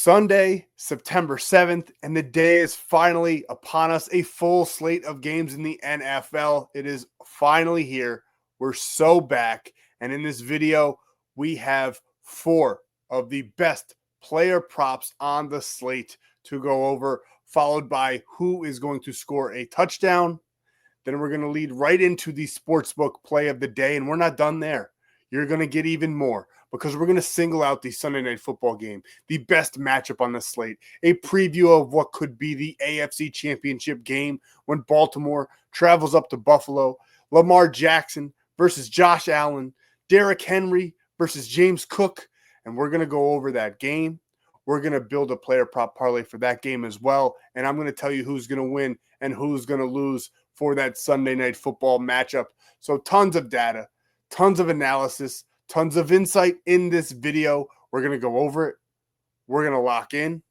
Sunday, September 7th, and the day is finally upon us. A full slate of games in the NFL. It is finally here. We're so back. And in this video, we have 4 of the best player props on the slate to go over, followed by who is going to score a touchdown. Then we're going to lead right into the Sportsbook play of the day, and we're not done there. You're going to get even more because we're going to single out the Sunday Night Football game, the best matchup on the slate, a preview of what could be the AFC Championship game when Baltimore travels up to Buffalo, Lamar Jackson versus Josh Allen, Derrick Henry versus James Cook, and we're going to go over that game. We're going to build a player prop parlay for that game as well, and I'm going to tell you who's going to win and who's going to lose for that Sunday Night Football matchup. So tons of data, tons of analysis, tons of insight in this video. We're going to go over it. We're going to lock in,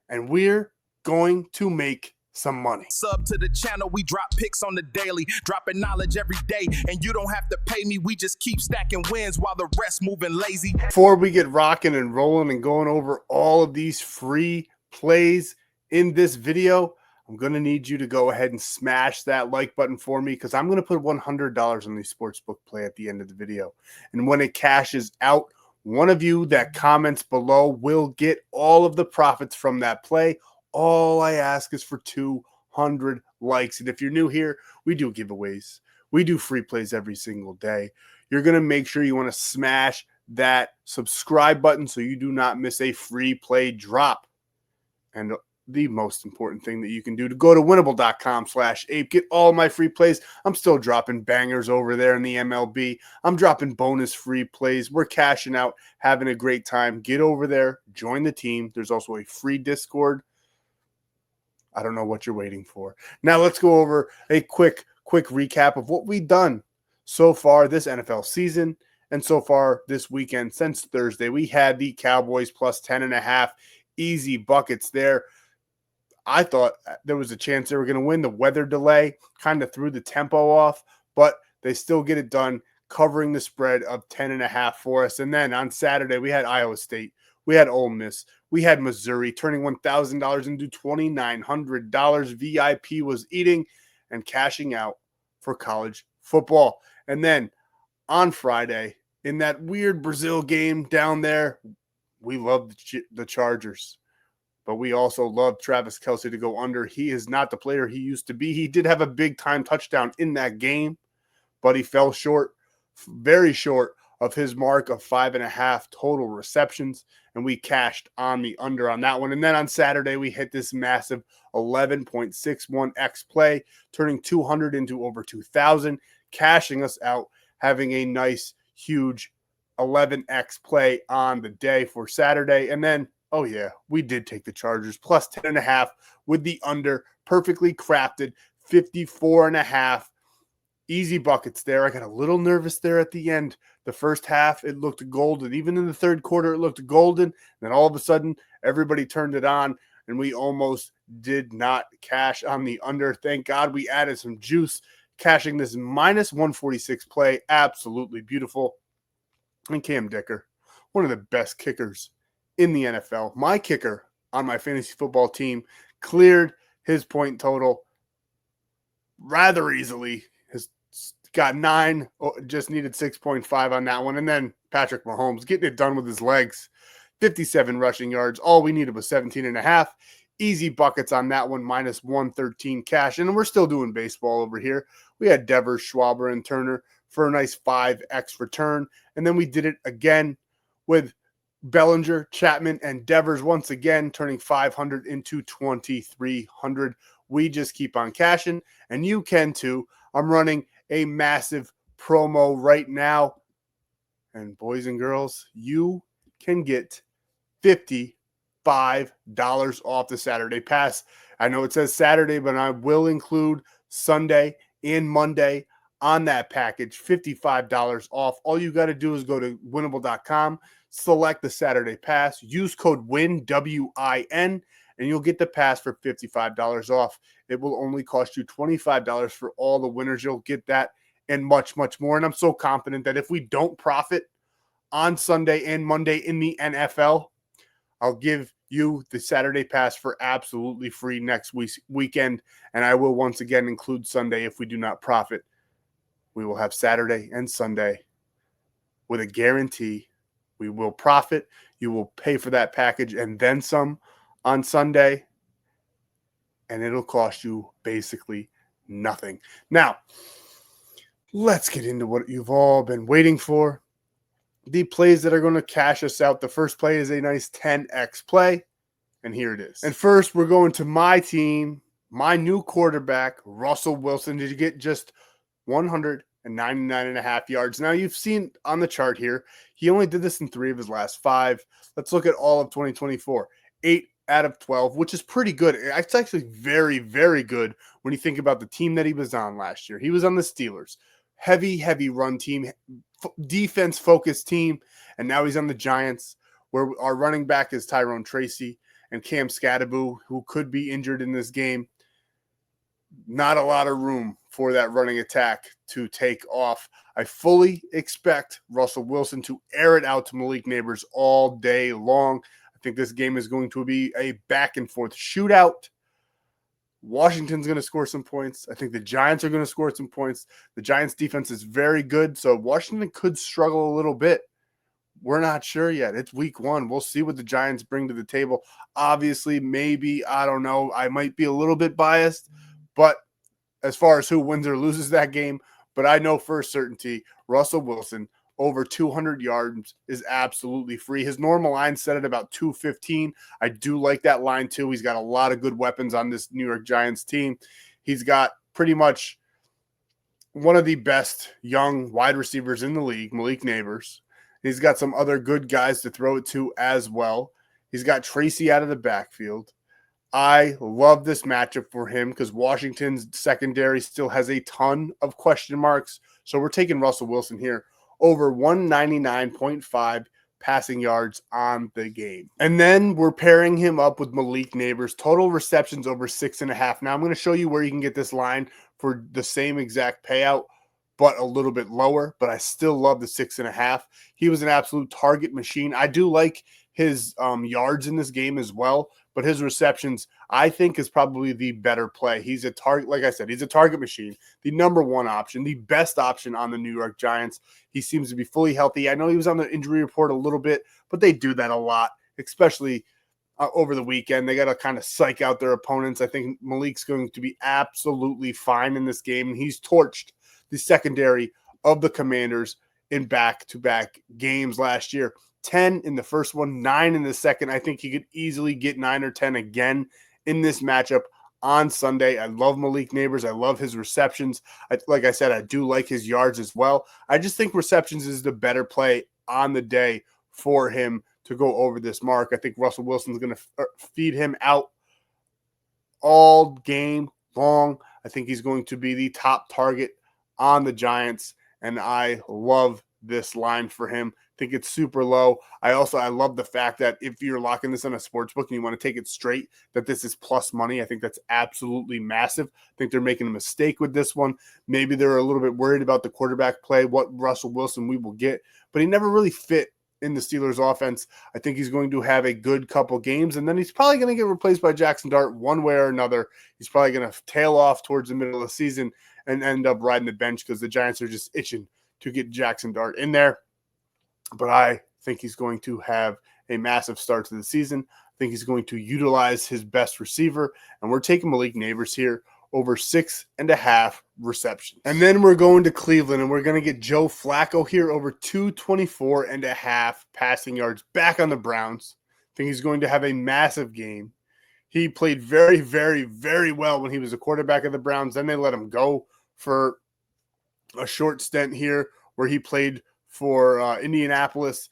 and we're going to make some money. Sub to the channel, we drop picks on the daily, dropping knowledge every day, and you don't have to pay me. We just keep stacking wins while the rest moving lazy. Before we get rocking and rolling and going over all of these free plays in this video, I'm going to need you to go ahead and smash that like button for me because I'm going to put $100 on the Sportsbook play at the end of the video. And when it cashes out, one of you that comments below will get all of the profits from that play. All I ask is for 200 likes. And if you're new here, we do giveaways. We do free plays every single day. You're going to make sure you want to smash that subscribe button so you do not miss a free play drop. And the most important thing that you can do to go to winible.com/ape, get all my free plays. I'm still dropping bangers over there in the MLB. I'm dropping bonus free plays. We're cashing out, having a great time. Get over there, join the team. There's also a free Discord. I don't know what you're waiting for. Now let's go over a quick recap of what we've done so far this NFL season and so far this weekend since Thursday. We had the Cowboys plus 10.5, easy buckets there. I thought there was a chance they were going to win. The weather delay kind of threw the tempo off, but they still get it done, covering the spread of 10.5 for us. And then on Saturday, we had Iowa State. We had Ole Miss. We had Missouri turning $1,000 into $2,900. VIP was eating and cashing out for college football. And then on Friday, in that weird Brazil game down there, we loved the Chargers. But we also love Travis Kelce to go under. He is not the player he used to be. He did have a big-time touchdown in that game, but he fell short, very short, of his mark of 5.5 total receptions, and we cashed on the under on that one. And then on Saturday, we hit this massive 11.61x play, turning 200 into over 2,000, cashing us out, having a nice, huge 11x play on the day for Saturday. And then, oh yeah, we did take the Chargers plus 10.5 with the under, perfectly crafted, 54.5. Easy buckets there. I got a little nervous there at the end. The first half, it looked golden. Even in the third quarter, it looked golden. And then all of a sudden, everybody turned it on, and we almost did not cash on the under. Thank God we added some juice, cashing this minus 146 play. Absolutely beautiful. And Cam Dicker, one of the best kickers in the NFL. My kicker on my fantasy football team cleared his point total rather easily. Got 9, just needed 6.5 on that one. And then Patrick Mahomes getting it done with his legs. 57 rushing yards. All we needed was 17.5. Easy buckets on that one, minus 113 cash. And we're still doing baseball over here. We had Devers, Schwaber, and Turner for a nice 5x return. And then we did it again with Bellinger, Chapman, and Devers once again, turning 500 into 2,300. We just keep on cashing, and you can too. I'm running a massive promo right now. And boys and girls, you can get $55 off the Saturday pass. I know it says Saturday, but I will include Sunday and Monday on that package. $55 off. All you got to do is go to winible.com, select the Saturday pass, use code WIN, W-I-N, and you'll get the pass for $55 off. It will only cost you $25 for all the winners. You'll get that and much, much more. And I'm so confident that if we don't profit on Sunday and Monday in the NFL, I'll give you the Saturday pass for absolutely free next weekend, and I will once again include Sunday if we do not profit. We will have Saturday and Sunday with a guarantee. We will profit. You will pay for that package and then some on Sunday, and it'll cost you basically nothing. Now, let's get into what you've all been waiting for. The plays that are going to cash us out. The first play is a nice 10x play, and here it is. And first, we're going to my team, my new quarterback, Russell Wilson. Did you get just 199.5 yards? Now, you've seen on the chart here, he only did this in 3 of his last 5. Let's look at all of 2024. 8 out of 12, which is pretty good. It's actually very, very good when you think about the team that he was on last year. He was on the Steelers. Heavy run team, defense-focused team, and now he's on the Giants, where our running back is Tyrone Tracy and Cam Scatterbo, who could be injured in this game. Not a lot of room for that running attack to take off. I fully expect Russell Wilson to air it out to Malik Neighbors all day long. I think this game is going to be a back-and-forth shootout. Washington's going to score some points. I think the Giants are going to score some points. The Giants' defense is very good, so Washington could struggle a little bit. We're not sure yet. It's week 1. We'll see what the Giants bring to the table. Obviously, maybe, I don't know, I might be a little bit biased, but as far as who wins or loses that game, but I know for certainty, Russell Wilson, over 200 yards is absolutely free. His normal line set at about 215. I do like that line too. He's got a lot of good weapons on this New York Giants team. He's got pretty much one of the best young wide receivers in the league, Malik Neighbors. He's got some other good guys to throw it to as well. He's got Tracy out of the backfield. I love this matchup for him because Washington's secondary still has a ton of question marks. So we're taking Russell Wilson here over 199.5 passing yards on the game. And then we're pairing him up with Malik Neighbors. Total receptions over 6.5. Now I'm going to show you where you can get this line for the same exact payout, but a little bit lower. But I still love the 6.5. He was an absolute target machine. I do like his yards in this game as well, but his receptions, I think, is probably the better play. He's a target, like I said, he's a target machine, the number 1 option, the best option on the New York Giants. He seems to be fully healthy. I know he was on the injury report a little bit, but they do that a lot, especially over the weekend. They got to kind of psych out their opponents. I think Malik's going to be absolutely fine in this game, and he's torched the secondary of the Commanders in back-to-back games last year. 10 in the first one, 9 in the second. I think he could easily get 9 or 10 again in this matchup on Sunday. I love Malik Neighbors. I love his receptions. Like I said, I do like his yards as well. I just think receptions is the better play on the day for him to go over this mark. I think Russell Wilson's going to feed him out all game long. I think he's going to be the top target on the Giants, and I love this line for him. I think it's super low. I love the fact that if you're locking this on a sports book and you want to take it straight, that this is plus money. I think that's absolutely massive. I think they're making a mistake with this one. Maybe they're a little bit worried about the quarterback play, what Russell Wilson we will get, but he never really fit in the Steelers offense. I think he's going to have a good couple games, and then he's probably going to get replaced by Jackson Dart one way or another. He's probably going to tail off towards the middle of the season and end up riding the bench because the Giants are just itching to get Jackson Dart in there. But I think he's going to have a massive start to the season. I think he's going to utilize his best receiver, and we're taking Malik Neighbors here over 6.5 receptions. And then we're going to Cleveland, and we're going to get Joe Flacco here over 224.5 passing yards back on the Browns. I think he's going to have a massive game. He played very, very, very well when he was a quarterback of the Browns. Then they let him go for a short stint here where he played for Indianapolis.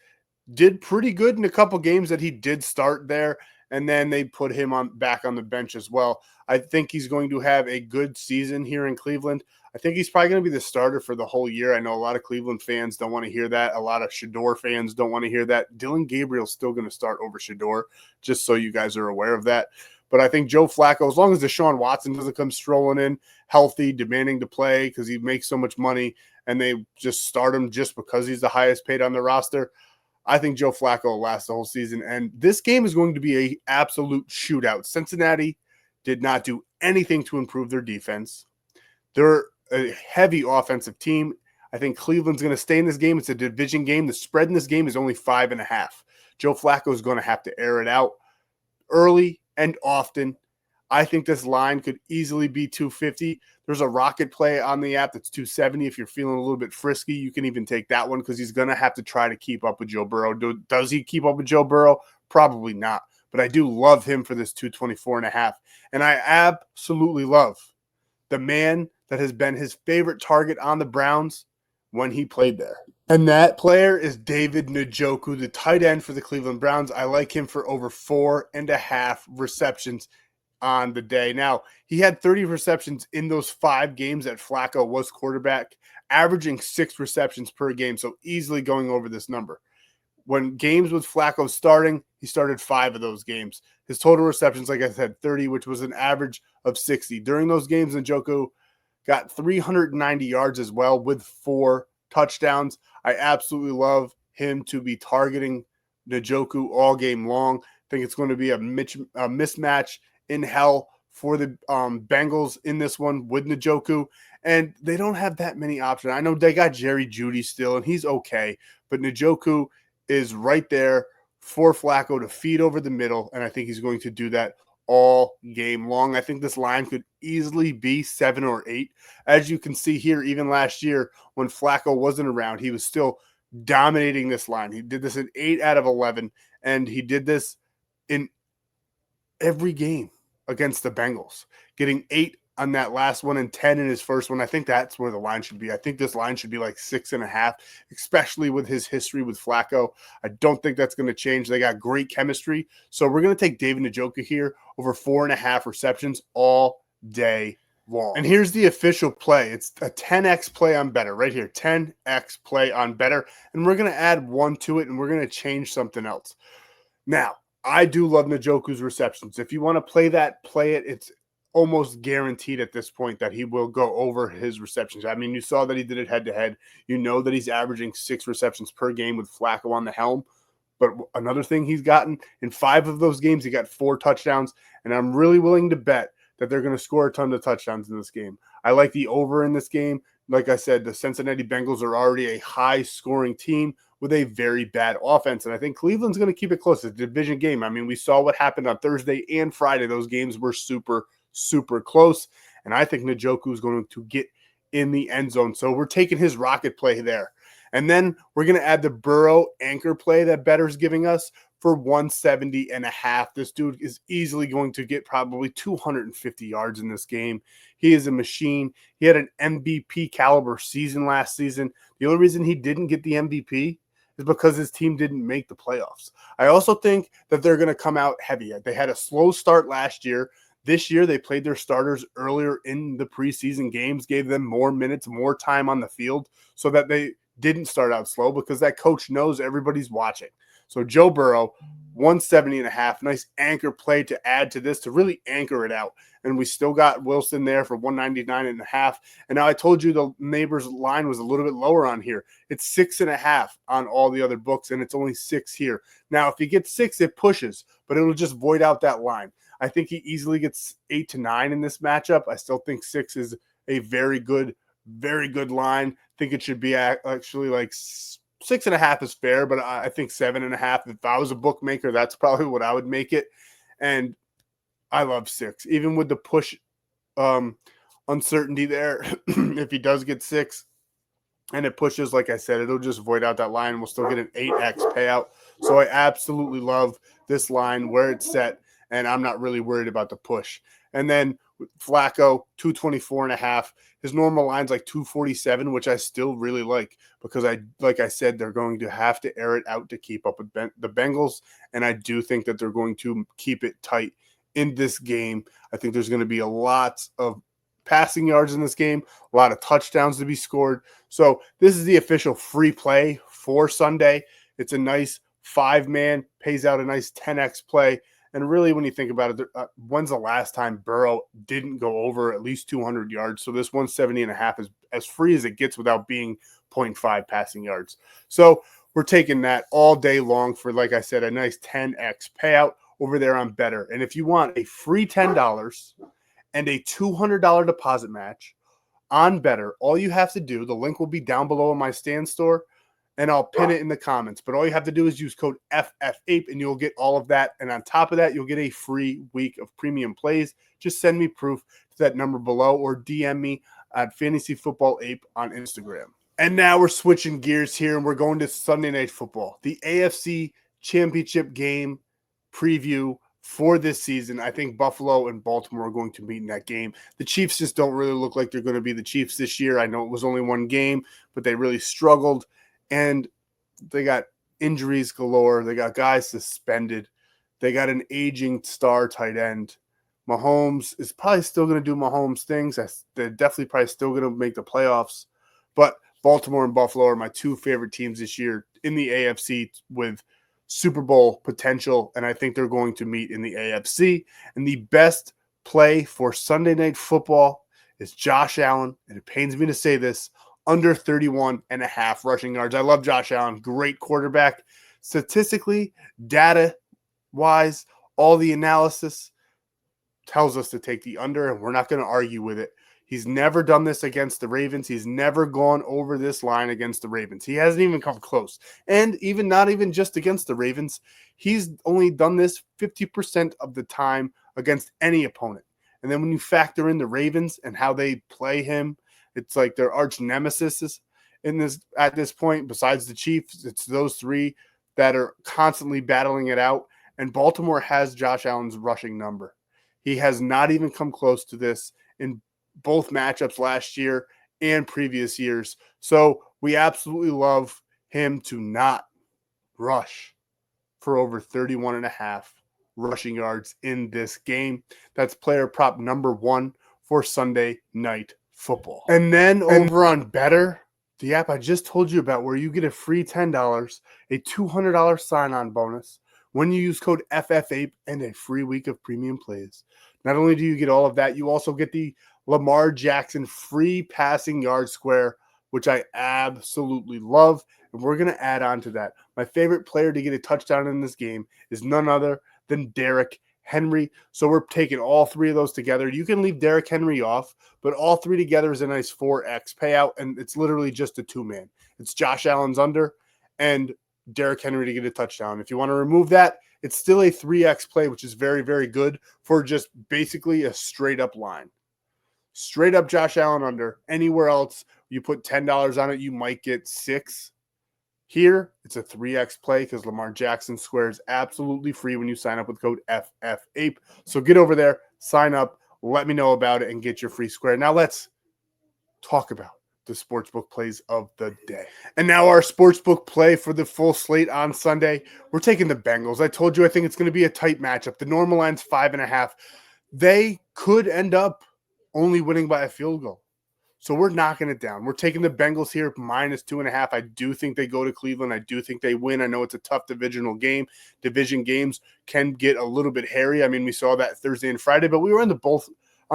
Did pretty good in a couple games that he did start there, and then they put him back on the bench as well. I think he's going to have a good season here in Cleveland. I think he's probably going to be the starter for the whole year. I know a lot of Cleveland fans don't want to hear that. A lot of Shador fans don't want to hear that. Dylan Gabriel's still going to start over Shador, just so you guys are aware of that. But I think Joe Flacco, as long as Deshaun Watson doesn't come strolling in, healthy, demanding to play because he makes so much money, and they just start him just because he's the highest paid on the roster, I think Joe Flacco will last the whole season. And this game is going to be an absolute shootout. Cincinnati did not do anything to improve their defense. They're a heavy offensive team. I think Cleveland's going to stay in this game. It's a division game. The spread in this game is only 5.5. Joe Flacco is going to have to air it out early and often. I think this line could easily be 250. There's a rocket play on the app that's 270. If you're feeling a little bit frisky, you can even take that one because he's going to have to try to keep up with Joe Burrow. Does he keep up with Joe Burrow? Probably not. But I do love him for this 224.5. And I absolutely love the man that has been his favorite target on the Browns when he played there. And that player is David Njoku, the tight end for the Cleveland Browns. I like him for over 4.5 receptions on the day. Now, he had 30 receptions in those 5 games that Flacco was quarterback, averaging 6 receptions per game, so easily going over this number. When games with Flacco starting, he started 5 of those games. His total receptions, like I said, 30, which was an average of 60. During those games, Njoku got 390 yards as well with 4 touchdowns. I absolutely love him to be targeting Njoku all game long. I think it's going to be a mismatch in hell for the Bengals in this one with Njoku. And they don't have that many options. I know they got Jerry Jeudy still, and he's okay. But Njoku is right there for Flacco to feed over the middle, and I think he's going to do that all game long. I think this line could easily be 7 or 8. As you can see here, even last year when Flacco wasn't around, he was still dominating this line. He did this in 8 out of 11, and he did this in every game against the Bengals, getting 8 on that last one and 10 in his first one. I think that's where the line should be. I think this line should be like 6.5, especially with his history with Flacco. I don't think that's going to change. They got great chemistry. So we're going to take David Njoku here over 4.5 receptions all day long. And here's the official play. It's a 10x play on better right here. 10x play on better. And we're going to add 1 to it, and we're going to change something else. Now, I do love Njoku's receptions. If you want to play that, play it. It's almost guaranteed at this point that he will go over his receptions. I mean, you saw that he did it head-to-head. You know that he's averaging 6 receptions per game with Flacco on the helm. But another thing he's gotten, in 5 of those games, he got 4 touchdowns. And I'm really willing to bet that they're going to score a ton of touchdowns in this game. I like the over in this game. Like I said, the Cincinnati Bengals are already a high-scoring team with a very bad offense. And I think Cleveland's going to keep it close. It's a division game. I mean, we saw what happened on Thursday and Friday. Those games were super close. And I think Njoku is going to get in the end zone. So we're taking his rocket play there. And then we're going to add the Burrow anchor play that Better's giving us for 170.5. This dude is easily going to get probably 250 yards in this game. He is a machine. He had an MVP caliber season last season. The only reason he didn't get the MVP is because his team didn't make the playoffs. I also think that they're going to come out heavy. They had a slow start last year. This year, they played their starters earlier in the preseason games, gave them more minutes, more time on the field so that they didn't start out slow because that coach knows everybody's watching. So Joe Burrow, 170.5, nice anchor play to add to this to really anchor it out. And we still got Wilson there for 199.5. And now I told you the neighbor's line was a little bit lower on here. It's 6.5 on all the other books, and it's only 6 here. Now, if he gets 6, it pushes, but it'll just void out that line. I think he easily gets 8 to 9 in this matchup. I still think 6 is a very good line. I think it should be actually like 6.5 is fair, but I think 7.5. If I was a bookmaker, that's probably what I would make it. And I love 6, even with the push uncertainty there. If he does get 6 and it pushes, like I said, it'll just void out that line. We'll still get an 8x payout. So I absolutely love this line where it's set, and I'm not really worried about the push. And then Flacco, 224.5. His normal line's like 247, which I still really like because like I said, they're going to have to air it out to keep up with the Bengals. And I do think that they're going to keep it tight in this game. I think there's going to be a lot of passing yards in this game, a lot of touchdowns to be scored. So this is the official free play for Sunday. It's a nice 5-man, pays out a nice 10x play. And really, when you think about it, when's the last time Burrow didn't go over at least 200 yards? So this 170.5 is as free as it gets without being 0.5 passing yards. So we're taking that all day long for, like I said, a nice 10x payout over there on Better. And if you want a free $10 and a $200 deposit match on Better, all you have to do, the link will be down below in my Stan.store, and I'll pin it in the comments. But all you have to do is use code FFAPE, and you'll get all of that. And on top of that, you'll get a free week of premium plays. Just send me proof to that number below or DM me at fantasyfootballape on Instagram. And now we're switching gears here, and we're going to Sunday Night Football, the AFC Championship game preview for this season. I think Buffalo and Baltimore are going to meet in that game. The Chiefs just don't really look like they're going to be the Chiefs this year. I know it was only one game, but they really struggled, and they got injuries galore. They got guys suspended. They got an aging star tight end. Mahomes is probably still going to do Mahomes things. They're definitely probably still going to make the playoffs, but Baltimore and Buffalo are my two favorite teams this year in the AFC with Super Bowl potential, and I think they're going to meet in the AFC. And the best play for Sunday Night Football is Josh Allen, and it pains me to say this, under 31.5 rushing yards. I love Josh Allen, great quarterback. Statistically, data-wise, all the analysis tells us to take the under, and we're not going to argue with it. He's never done this against the Ravens. He's never gone over this line against the Ravens. He hasn't even come close. And even not even just against the Ravens, he's only done this 50% of the time against any opponent. And then when you factor in the Ravens and how they play him, it's like their arch nemesis at this point. Besides the Chiefs, it's those three that are constantly battling it out. And Baltimore has Josh Allen's rushing number. He has not even come close to this in both matchups last year and previous years. So we absolutely love him to not rush for over 31.5 rushing yards in this game. That's player prop number 1 for Sunday Night Football. And then over on Better, the app I just told you about, where you get a free $10, a $200 sign-on bonus when you use code FFAPE, and a free week of premium plays. Not only do you get all of that, you also get the Lamar Jackson free passing yard square, which I absolutely love. And we're going to add on to that. My favorite player to get a touchdown in this game is none other than Derrick Henry. So we're taking all three of those together. You can leave Derrick Henry off, but all three together is a nice 4x payout, and it's literally just a two-man. It's Josh Allen's under and Derrick Henry to get a touchdown. If you want to remove that, it's still a 3x play, which is very, very good for just basically a straight-up line. Straight up Josh Allen under. Anywhere else, you put $10 on it, you might get 6. Here, it's a 3x play because Lamar Jackson square is absolutely free when you sign up with code FFAPE. So get over there, sign up, let me know about it, and get your free square. Now let's talk about the sportsbook plays of the day. And now our sportsbook play for the full slate on Sunday. We're taking the Bengals. I told you I think it's going to be a tight matchup. The normal line's 5.5. They could end up only winning by a field goal. So we're knocking it down. We're taking the Bengals here minus 2.5. I do think they go to Cleveland. I do think they win. I know it's a tough divisional game. Division games can get a little bit hairy. I mean, we saw that Thursday and Friday, but we were on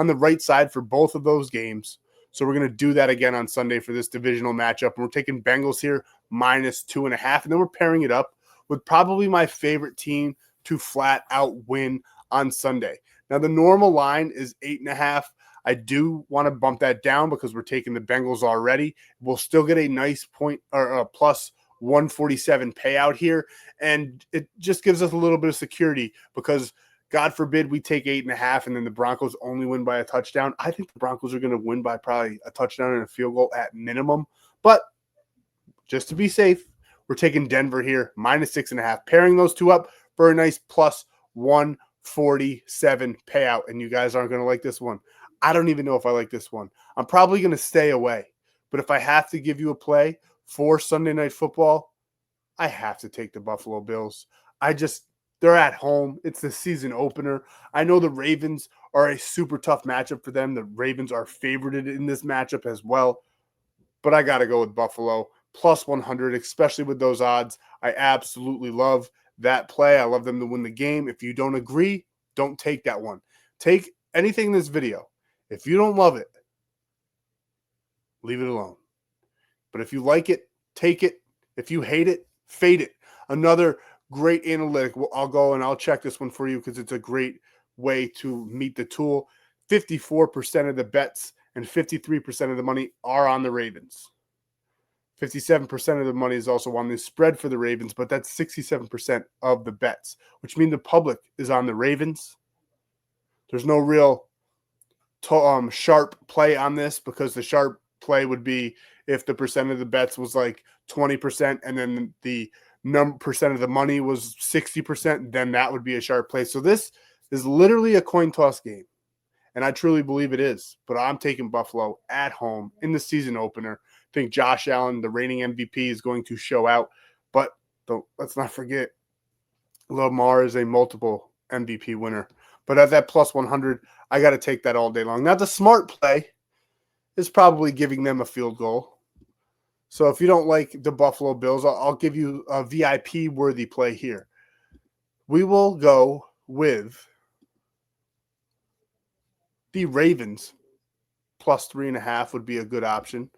the right side for both of those games. So we're going to do that again on Sunday for this divisional matchup. And we're taking Bengals here minus 2.5. And then we're pairing it up with probably my favorite team to flat out win on Sunday. Now, the normal line is 8.5. I do want to bump that down because we're taking the Bengals already. We'll still get a nice point or a plus 147 payout here. And it just gives us a little bit of security because God forbid we take 8.5 and then the Broncos only win by a touchdown. I think the Broncos are going to win by probably a touchdown and a field goal at minimum. But just to be safe, we're taking Denver here minus 6.5, pairing those two up for a nice plus 147 payout. And you guys aren't going to like this one. I don't even know if I like this one. I'm probably going to stay away. But if I have to give you a play for Sunday Night Football, I have to take the Buffalo Bills. They're at home. It's the season opener. I know the Ravens are a super tough matchup for them. The Ravens are favorited in this matchup as well. But I got to go with Buffalo. Plus 100, especially with those odds. I absolutely love that play. I love them to win the game. If you don't agree, don't take that one. Take anything in this video. If you don't love it, leave it alone. But if you like it, take it. If you hate it, Fade it. Another great analytic. I'll go and I'll check this one for you because it's a great way to meet the tool. 54% of the bets and 53% of the money are on the Ravens. 57% of the money is also on the spread for the Ravens, but that's 67% of the bets, which means the public is on the Ravens. There's no real sharp play on this because the sharp play would be if the percent of the bets was like 20% and then the percent of the money was 60%, then that would be a sharp play. So this is literally a coin toss game, and I truly believe it is. But I'm taking Buffalo at home in the season opener. I think Josh Allen, the reigning MVP, is going to show out. But let's not forget, Lamar is a multiple MVP winner. But at that plus 100, I got to take that all day long. Now, the smart play is probably giving them a field goal. So if you don't like the Buffalo Bills, I'll give you a VIP-worthy play here. We will go with the Ravens. Plus 3.5 would be a good option.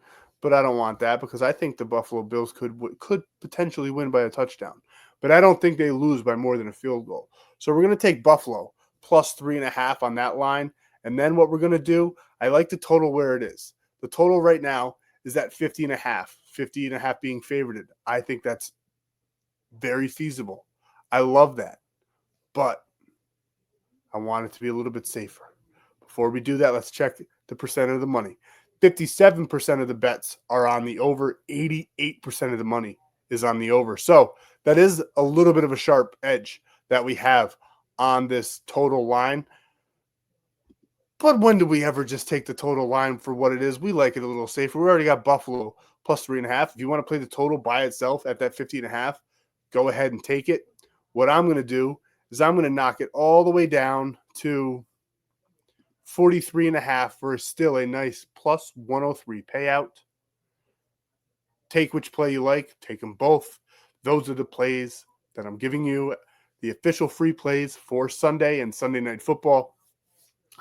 But I don't want that because I think the Buffalo Bills could potentially win by a touchdown. But I don't think they lose by more than a field goal. So we're going to take Buffalo plus 3.5 on that line. And then what we're going to do, I like the total where it is. The total right now is at 50.5. 50.5 being favorited. I think that's very feasible. I love that. But I want it to be a little bit safer. Before we do that, let's check the percent of the money. 57% of the bets are on the over. 88% of the money is on the over. So that is a little bit of a sharp edge that we have on this total line. But when do we ever just take the total line for what it is? We like it a little safer. We already got Buffalo plus 3.5. If you want to play the total by itself at that 50.5, go ahead and take it. What I'm going to do is I'm going to knock it all the way down to 43.5 for still a nice plus 103 payout. Take which play you like. Take them both. Those are the plays that I'm giving you, the official free plays for Sunday and Sunday Night Football.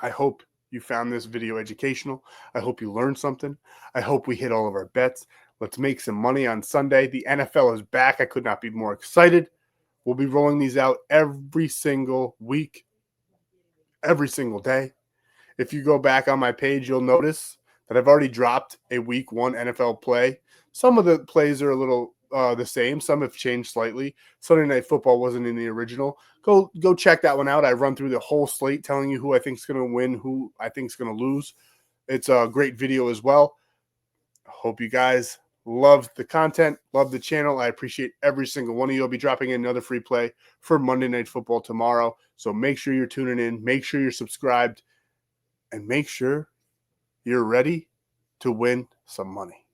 I hope you found this video educational. I hope you learned something. I hope we hit all of our bets. Let's make some money on Sunday. The NFL is back. I could not be more excited. We'll be rolling these out every single week, every single day. If you go back on my page, you'll notice that I've already dropped a week 1 NFL play. Some of the plays are a little the same. Some have changed slightly. Sunday Night Football wasn't in the original. Go check that one out. I run through the whole slate telling you who I think is going to win, who I think is going to lose. It's a great video as well. I hope you guys love the content, love the channel. I appreciate every single one of you. I'll be dropping in another free play for Monday Night Football tomorrow. So make sure you're tuning in. Make sure you're subscribed. And make sure you're ready to win some money.